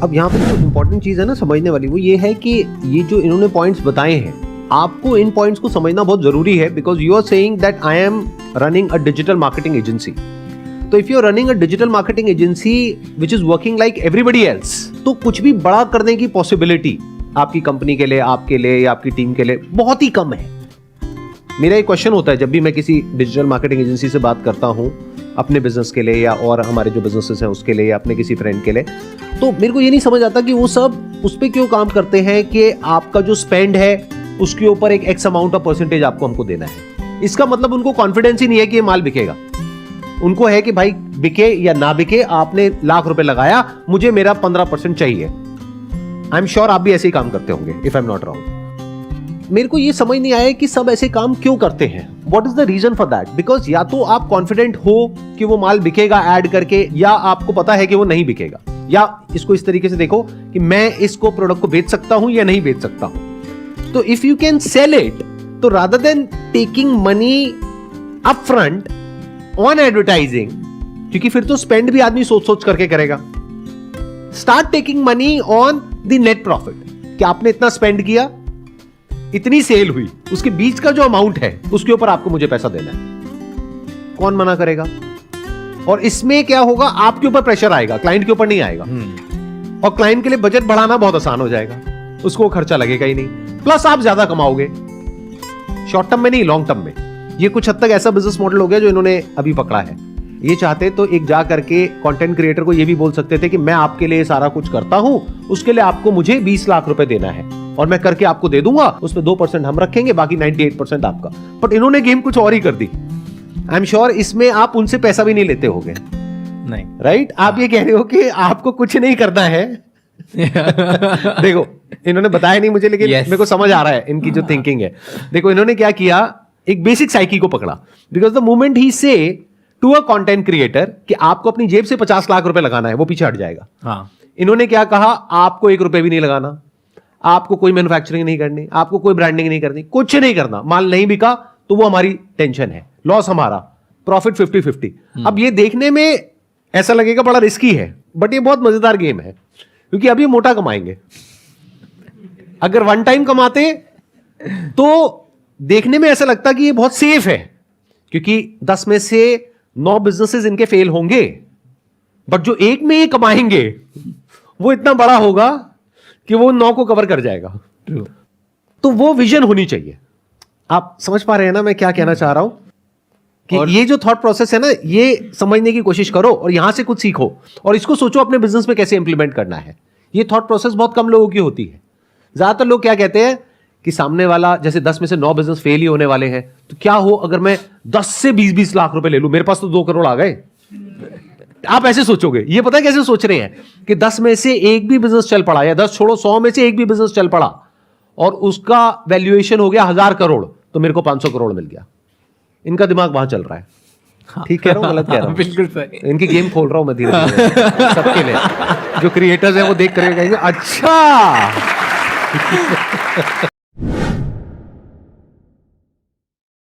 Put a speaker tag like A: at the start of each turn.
A: अब यहाँ पे जो इम्पोर्टेंट चीज है ना समझने वाली, वो ये है कि ये जो इन्होंने पॉइंट्स बताए हैं, आपको इन पॉइंट्स को समझना बहुत जरूरी है, because you are saying that I am running a digital marketing agency. तो if you are running a digital marketing agency which is working like everybody else, तो कुछ भी बड़ा करने की पॉसिबिलिटी आपकी कंपनी के लिए, आपके लिए या आपकी टीम के लिए बहुत ही कम है. मेरा एक क्वेश्चन होता है जब भी मैं किसी डिजिटल मार्केटिंग एजेंसी से बात करता हूं अपने बिजनेस के लिए या और हमारे जो बिजनेसेस हैं उसके लिए या अपने किसी फ्रेंड के लिए, तो मेरे को ये नहीं समझ आता कि वो सब उस पे क्यों काम करते हैं कि आपका जो स्पेंड है उसके ऊपर एक एक्स अमाउंट ऑफ परसेंटेज आपको हमको देना है. इसका मतलब उनको कॉन्फिडेंस ही नहीं है कि ये माल बिकेगा. उनको है कि भाई बिके या ना बिके, आपने लाख रुपए लगाया, मुझे मेरा 15% चाहिए. आई एम श्योर आप भी ऐसे ही काम करते होंगे, if I am not wrong. मेरे को ये समझ नहीं आया कि सब ऐसे काम क्यों करते हैं. What is the reason for that? Because या तो आप कॉन्फिडेंट हो कि वो माल बिकेगा ऐड करके, या आपको पता है कि वो नहीं बिकेगा, या इसको इस तरीके से देखो कि मैं इसको प्रोडक्ट को बेच सकता हूं या नहीं बेच सकता हूं. तो if you can sell it, तो rather than taking money up front on advertising, क्योंकि फिर तो स्पेंड भी आदमी सोच सोच करके करेगा, start taking money on the net profit. कि आपने इतना स्पेंड किया, इतनी सेल हुई, उसके बीच का जो अमाउंट है उसके ऊपर आपको मुझे पैसा देना है. कौन मना करेगा? और इसमें क्या होगा, आपके ऊपर प्रेशर आएगा, क्लाइंट के ऊपर नहीं आएगा. और क्लाइंट के लिए बजट बढ़ाना बहुत आसान हो जाएगा, उसको खर्चा लगेगा ही नहीं, प्लस आप ज्यादा कमाओगे शॉर्ट टर्म में नहीं, लॉन्ग टर्म में. ये कुछ हद तक ऐसा बिजनेस मॉडल हो गया जो इन्होंने अभी पकड़ा है. ये चाहते तो एक जा करके कंटेंट क्रिएटर को ये भी बोल सकते थे कि मैं आपके लिए सारा कुछ करता हूं, उसके लिए आपको मुझे 20 लाख रुपए देना है और मैं करके आपको दे दूंगा, उसमें 2% हम रखेंगे, बाकी 98% आपका. बट इन्होंने गेम कुछ और ही कर दी. आई एम श्योर इसमें आप उनसे पैसा भी नहीं लेते होगे.
B: नहीं,
A: राइट? आप ये कह रहे हो कि आपको कुछ नहीं करना है. देखो, इन्होंने बताया नहीं मुझे, लेकिन मेरे को समझ आ रहा है इनकी जो थिंकिंग है. देखो, इन्होंने क्या किया, एक बेसिक साइकी को पकड़ा. बिकॉज द मोमेंट ही से टू अ कंटेंट क्रिएटर कि आपको अपनी जेब से 50 लाख रुपए लगाना है, वो पीछे हट जाएगा.
B: हाँ.
A: इन्होंने क्या कहा, आपको 1 रुपए भी नहीं लगाना, आपको कोई मैन्युफैक्चरिंग नहीं करनी, आपको कोई ब्रांडिंग नहीं करनी, कुछ नहीं करना. माल नहीं बिका तो वो हमारी टेंशन है, लॉस हमारा, प्रॉफिट 50-50. अब ये देखने में ऐसा लगेगा बड़ा रिस्की है, बट ये बहुत मजेदार गेम है, क्योंकि अभी मोटा कमाएंगे. अगर वन टाइम कमाते तो देखने में ऐसा लगता कि ये बहुत सेफ है, क्योंकि 10 में से 9 बिजनेसेस इनके फेल होंगे, बट जो एक में ये कमाएंगे वो इतना बड़ा होगा कि वो 9 को कवर कर जाएगा. तो वो विजन होनी चाहिए. आप समझ पा रहे हैं ना मैं क्या कहना चाह रहा हूं? कि ये जो थॉट प्रोसेस है ना, ये समझने की कोशिश करो और यहां से कुछ सीखो और इसको सोचो अपने बिजनेस में कैसे इंप्लीमेंट करना है. ये थॉट प्रोसेस बहुत कम लोगों की होती है. ज्यादातर लोग क्या कहते हैं कि सामने वाला, जैसे 10 में से 9 बिजनेस फेल ही होने वाले हैं, तो क्या हो अगर मैं 10 से 20-20 लाख रुपए ले लूं, मेरे पास तो 2 करोड़ आ गए. आप ऐसे सोचोगे. ये पता है कैसे सोच रहे हैं कि 10 में से एक भी बिजनेस चल पड़ा, या 10 छोड़ो 100 में से एक भी बिजनेस चल पड़ा और उसका वैल्यूएशन हो गया 1000 करोड़, तो मेरे को 500 करोड़ मिल गया. इनका दिमाग वहां चल रहा है. ठीक कह रहा हूं, गलत कह रहा हूं?
B: बिल्कुल सही.
A: इनकी गेम खोल रहा हूं मैं धीरे धीरे सबके लिए. जो क्रिएटर्स हैं वो देख कर कहेंगे अच्छा.